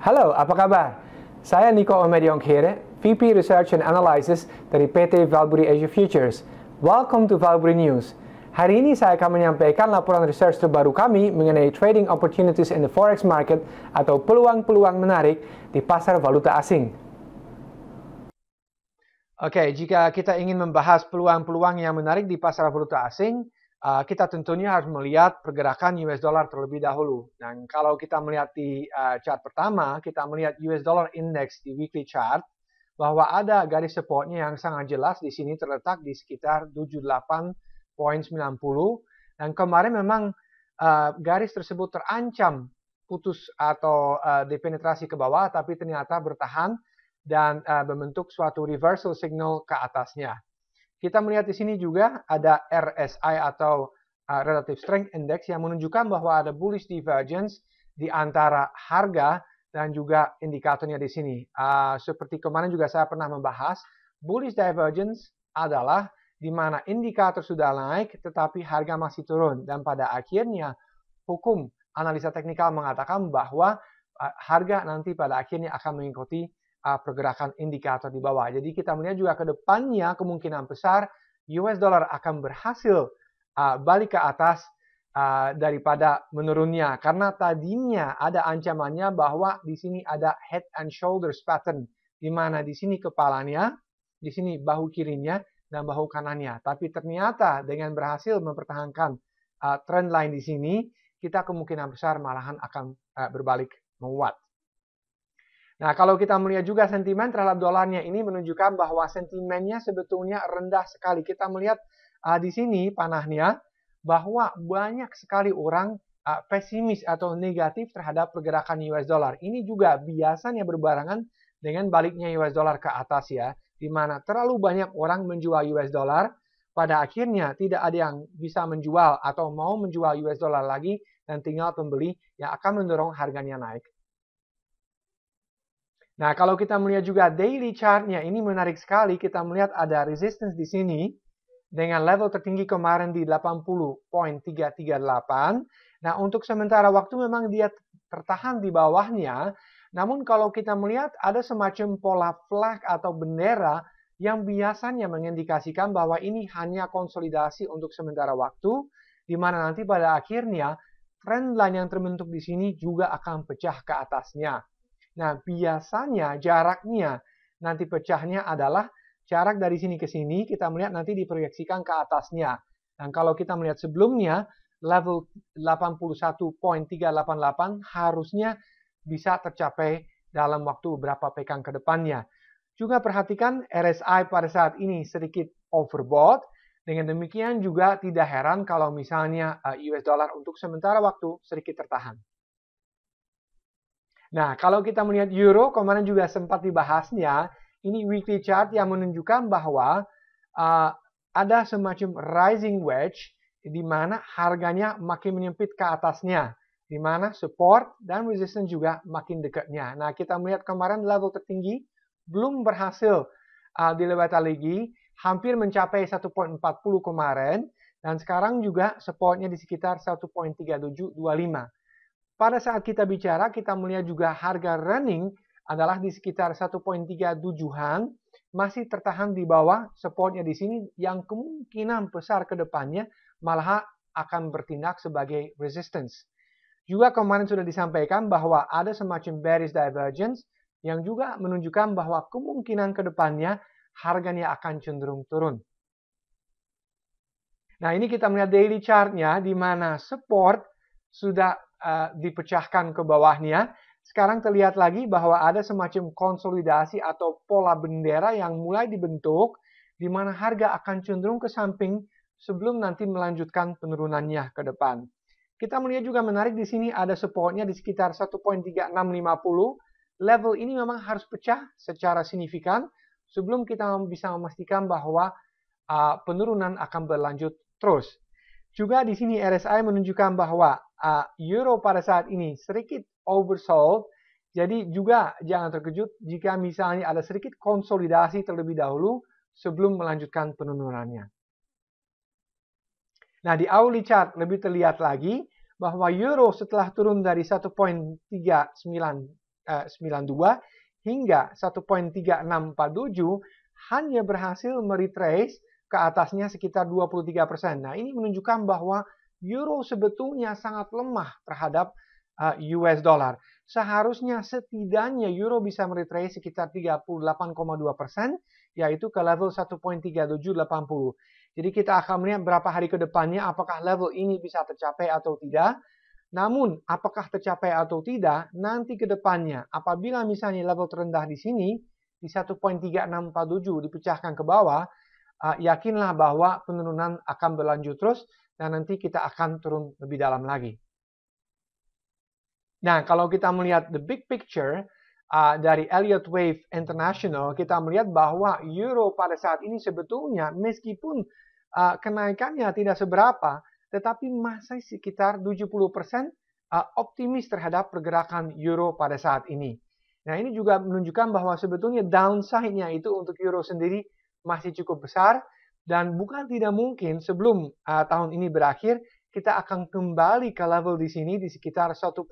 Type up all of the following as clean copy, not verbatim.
Halo, apa kabar? Saya Nico Omediongkere, VP Research and Analysis dari PT Valbury Asia Futures. Welcome to Valbury News. Hari ini saya akan menyampaikan laporan research terbaru kami mengenai trading opportunities in the forex market atau peluang-peluang menarik di pasar valuta asing. Oke, jika kita ingin membahas peluang-peluang yang menarik di pasar valuta asing, kita tentunya harus melihat pergerakan US dollar terlebih dahulu. Dan kalau kita melihat di chart pertama, kita melihat US dollar index di weekly chart, bahwa ada garis supportnya yang sangat jelas di sini terletak di sekitar 78.90. Dan kemarin memang garis tersebut terancam putus atau dipenetrasi ke bawah, tapi ternyata bertahan dan membentuk suatu reversal signal ke atasnya. Kita melihat di sini juga ada RSI atau Relative Strength Index yang menunjukkan bahwa ada bullish divergence di antara harga dan juga indikatornya di sini. Seperti kemarin juga saya pernah membahas, bullish divergence adalah di mana indikator sudah naik tetapi harga masih turun. Dan pada akhirnya hukum analisa teknikal mengatakan bahwa harga nanti pada akhirnya akan mengikuti pergerakan indikator di bawah. Jadi kita melihat juga ke depannya kemungkinan besar US dollar akan berhasil balik ke atas daripada menurunnya. Karena tadinya ada ancamannya bahwa di sini ada head and shoulders pattern. Di mana di sini kepalanya, di sini bahu kirinya, dan bahu kanannya. Tapi ternyata dengan berhasil mempertahankan trend line di sini, kita kemungkinan besar malahan akan berbalik menguat. Nah, kalau kita melihat juga sentimen terhadap dolarnya ini menunjukkan bahwa sentimennya sebetulnya rendah sekali. Kita melihat di sini panahnya bahwa banyak sekali orang pesimis atau negatif terhadap pergerakan US dollar. Ini juga biasanya berbarengan dengan baliknya US dollar ke atas ya, di mana terlalu banyak orang menjual US dollar, pada akhirnya tidak ada yang bisa menjual atau mau menjual US dollar lagi dan tinggal pembeli yang akan mendorong harganya naik. Nah, kalau kita melihat juga daily chart-nya, ini menarik sekali. Kita melihat ada resistance di sini dengan level tertinggi kemarin di 80.338. Nah, untuk sementara waktu memang dia tertahan di bawahnya. Namun kalau kita melihat ada semacam pola flag atau bendera yang biasanya mengindikasikan bahwa ini hanya konsolidasi untuk sementara waktu, di mana nanti pada akhirnya trend line yang terbentuk di sini juga akan pecah ke atasnya. Nah, biasanya jaraknya nanti pecahnya adalah jarak dari sini ke sini, kita melihat nanti diproyeksikan ke atasnya. Dan kalau kita melihat sebelumnya, level 81.388 harusnya bisa tercapai dalam waktu beberapa pekan ke depannya. Juga perhatikan RSI pada saat ini sedikit overbought. Dengan demikian juga tidak heran kalau misalnya US dollar untuk sementara waktu sedikit tertahan. Nah, kalau kita melihat euro, kemarin juga sempat dibahasnya, ini weekly chart yang menunjukkan bahwa ada semacam rising wedge, di mana harganya makin menyempit ke atasnya, di mana support dan resistance juga makin dekatnya. Nah, kita melihat kemarin level tertinggi belum berhasil dilewati lagi, hampir mencapai 1.40 kemarin, dan sekarang juga supportnya di sekitar 1.3725. Pada saat kita bicara, kita melihat juga harga running adalah di sekitar 1.37-an, masih tertahan di bawah supportnya di sini yang kemungkinan besar ke depannya malah akan bertindak sebagai resistance. Juga kemarin sudah disampaikan bahwa ada semacam bearish divergence yang juga menunjukkan bahwa kemungkinan ke depannya harganya akan cenderung turun. Nah, ini kita melihat daily chart-nya di mana support sudah dipecahkan ke bawahnya. Sekarang terlihat lagi bahwa ada semacam konsolidasi atau pola bendera yang mulai dibentuk di mana harga akan cenderung ke samping sebelum nanti melanjutkan penurunannya ke depan. Kita melihat juga menarik di sini ada supportnya di sekitar 1.3650. Level ini memang harus pecah secara signifikan sebelum kita bisa memastikan bahwa penurunan akan berlanjut terus. Juga di sini RSI menunjukkan bahwa euro pada saat ini sedikit oversold. Jadi juga jangan terkejut jika misalnya ada sedikit konsolidasi terlebih dahulu sebelum melanjutkan penurunannya. Nah, di hourly chart lebih terlihat lagi bahwa euro setelah turun dari 1.39 hingga 1.3647 hanya berhasil meretrace ke atasnya sekitar 23%. Nah, ini menunjukkan bahwa euro sebetulnya sangat lemah terhadap US dollar. Seharusnya setidaknya euro bisa meretrace sekitar 38,2%, yaitu ke level 1.3780. Jadi kita akan melihat berapa hari ke depannya apakah level ini bisa tercapai atau tidak. Namun, apakah tercapai atau tidak, nanti ke depannya, apabila misalnya level terendah di sini, di 1.3647 dipecahkan ke bawah, yakinlah bahwa penurunan akan berlanjut terus, dan nanti kita akan turun lebih dalam lagi. Nah, kalau kita melihat the big picture dari Elliott Wave International, kita melihat bahwa euro pada saat ini sebetulnya meskipun kenaikannya tidak seberapa, tetapi masih sekitar 70% optimis terhadap pergerakan euro pada saat ini. Nah, ini juga menunjukkan bahwa sebetulnya downside-nya itu untuk euro sendiri masih cukup besar, dan bukan tidak mungkin sebelum tahun ini berakhir, kita akan kembali ke level di sini di sekitar 1.18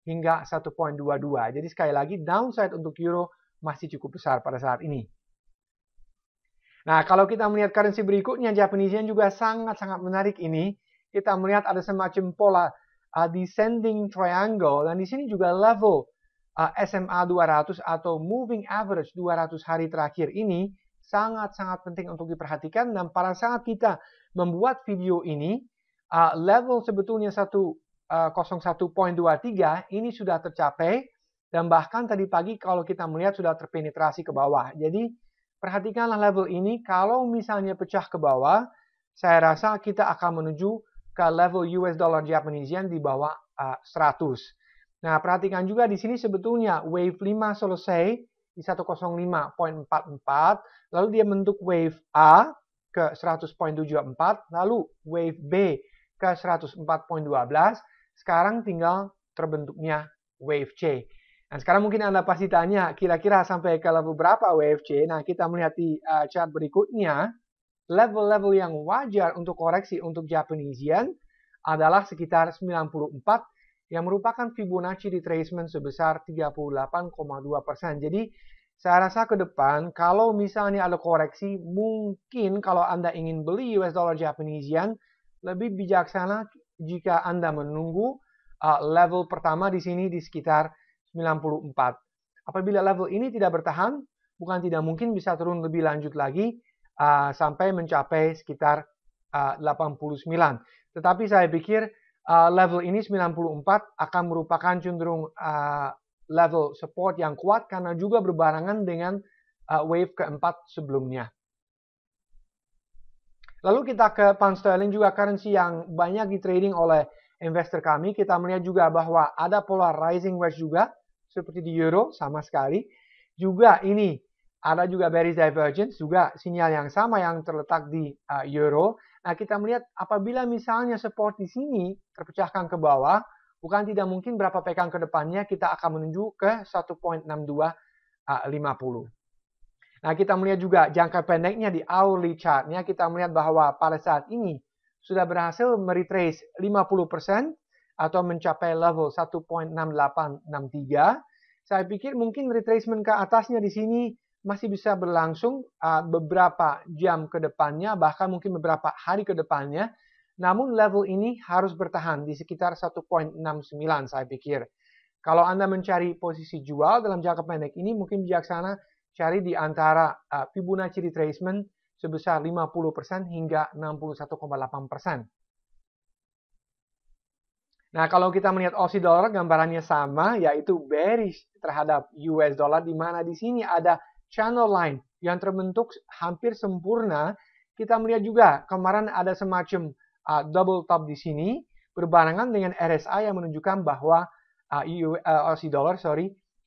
hingga 1.22. Jadi sekali lagi, downside untuk euro masih cukup besar pada saat ini. Nah, kalau kita melihat currency berikutnya, Japanese yen juga sangat-sangat menarik ini. Kita melihat ada semacam pola descending triangle, dan di sini juga level SMA 200 atau moving average 200 hari terakhir ini sangat-sangat penting untuk diperhatikan. Dan pada saat kita membuat video ini, level sebetulnya 101.23 ini sudah tercapai, dan bahkan tadi pagi kalau kita melihat sudah terpenetrasi ke bawah. Jadi perhatikanlah level ini, kalau misalnya pecah ke bawah, saya rasa kita akan menuju ke level US dollar Japanese yen di bawah 100. Nah, perhatikan juga di sini sebetulnya wave 5 selesai di 105.44, lalu dia bentuk wave A ke 100.74, lalu wave B ke 104.12, sekarang tinggal terbentuknya wave C. Nah, sekarang mungkin Anda pasti tanya, kira-kira sampai ke level berapa WFC? Nah, kita melihat di chart berikutnya, level-level yang wajar untuk koreksi untuk Japanese yen adalah sekitar 94, yang merupakan Fibonacci retracement sebesar 38,2%. Jadi, saya rasa ke depan, kalau misalnya ada koreksi, mungkin kalau Anda ingin beli US dollar Japanese yen, lebih bijaksana jika Anda menunggu level pertama di sini di sekitar 94. Apabila level ini tidak bertahan, bukan tidak mungkin bisa turun lebih lanjut lagi sampai mencapai sekitar 89. Tetapi saya pikir level ini 94 akan merupakan cenderung level support yang kuat karena juga berbarengan dengan wave keempat sebelumnya. Lalu kita ke pound sterling, juga currency yang banyak di trading oleh investor kami. Kita melihat juga bahwa ada pola rising wedge juga, seperti di euro sama sekali. Juga ini ada juga bearish divergence, juga sinyal yang sama yang terletak di euro. Nah, kita melihat apabila misalnya support di sini terpecahkan ke bawah, bukan tidak mungkin berapa pekan ke depannya kita akan menuju ke 1.6250. Nah, kita melihat juga jangka pendeknya di hourly chart-nya, kita melihat bahwa pada saat ini sudah berhasil meretrace 50%, atau mencapai level 1.6863. Saya pikir mungkin retracement ke atasnya di sini masih bisa berlangsung beberapa jam ke depannya, bahkan mungkin beberapa hari ke depannya. Namun level ini harus bertahan di sekitar 1.69 saya pikir. Kalau Anda mencari posisi jual dalam jangka pendek ini, mungkin bijaksana cari di antara Fibonacci retracement sebesar 50% hingga 61,8%. Nah, kalau kita melihat Aussie dollar, gambarannya sama, yaitu bearish terhadap US dollar, di mana di sini ada channel line yang terbentuk hampir sempurna. Kita melihat juga kemarin ada semacam double top di sini, berbarengan dengan RSI yang menunjukkan bahwa Aussie dollar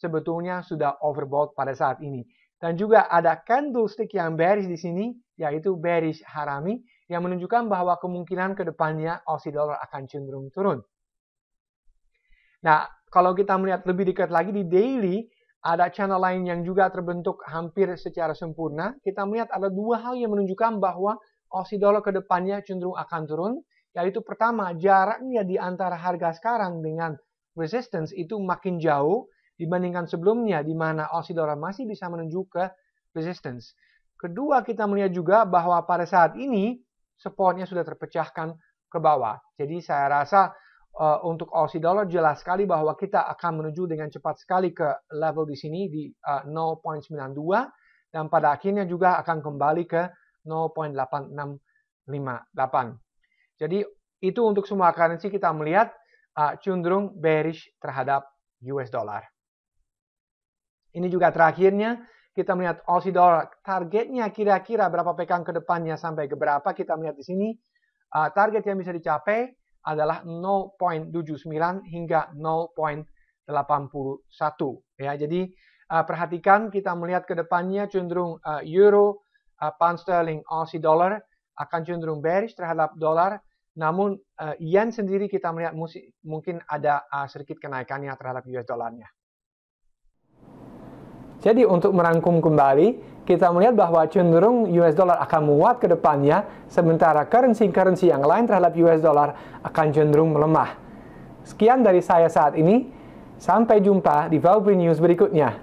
sebetulnya sudah overbought pada saat ini. Dan juga ada candlestick yang bearish di sini, yaitu bearish harami, yang menunjukkan bahwa kemungkinan ke depannya Aussie dollar akan cenderung turun. Nah, kalau kita melihat lebih dekat lagi di daily, ada channel lain yang juga terbentuk hampir secara sempurna. Kita melihat ada dua hal yang menunjukkan bahwa Aussie dollar ke depannya cenderung akan turun, yaitu pertama, jaraknya di antara harga sekarang dengan resistance itu makin jauh, dibandingkan sebelumnya di mana Aussie dollar masih bisa menuju ke resistance. Kedua, kita melihat juga bahwa pada saat ini supportnya sudah terpecahkan ke bawah. Jadi saya rasa untuk Aussie dollar jelas sekali bahwa kita akan menuju dengan cepat sekali ke level di sini di 0.92 dan pada akhirnya juga akan kembali ke 0.8658. Jadi itu untuk semua currency kita melihat cenderung bearish terhadap US dollar. Ini juga terakhirnya kita melihat Aussie dollar targetnya kira-kira berapa pekan ke depannya sampai ke berapa kita melihat di sini target yang bisa dicapai adalah 0.79 hingga 0.81 ya. Jadi perhatikan kita melihat ke depannya cenderung euro, pound sterling, Aussie dollar akan cenderung bearish terhadap dolar. Namun yen sendiri kita melihat mungkin ada sedikit kenaikannya terhadap US dollarnya. Jadi untuk merangkum kembali, kita melihat bahwa cenderung US dollar akan menguat ke depannya, sementara currency-currency yang lain terhadap US dollar akan cenderung melemah. Sekian dari saya saat ini, sampai jumpa di Valkyrie News berikutnya.